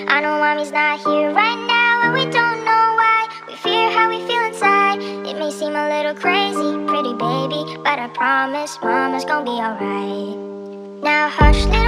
I know mommy's not here right now, and we don't know why. We fear how we feel inside. It may seem a little crazy, pretty baby, but I promise mama's gonna be alright. Now hush, little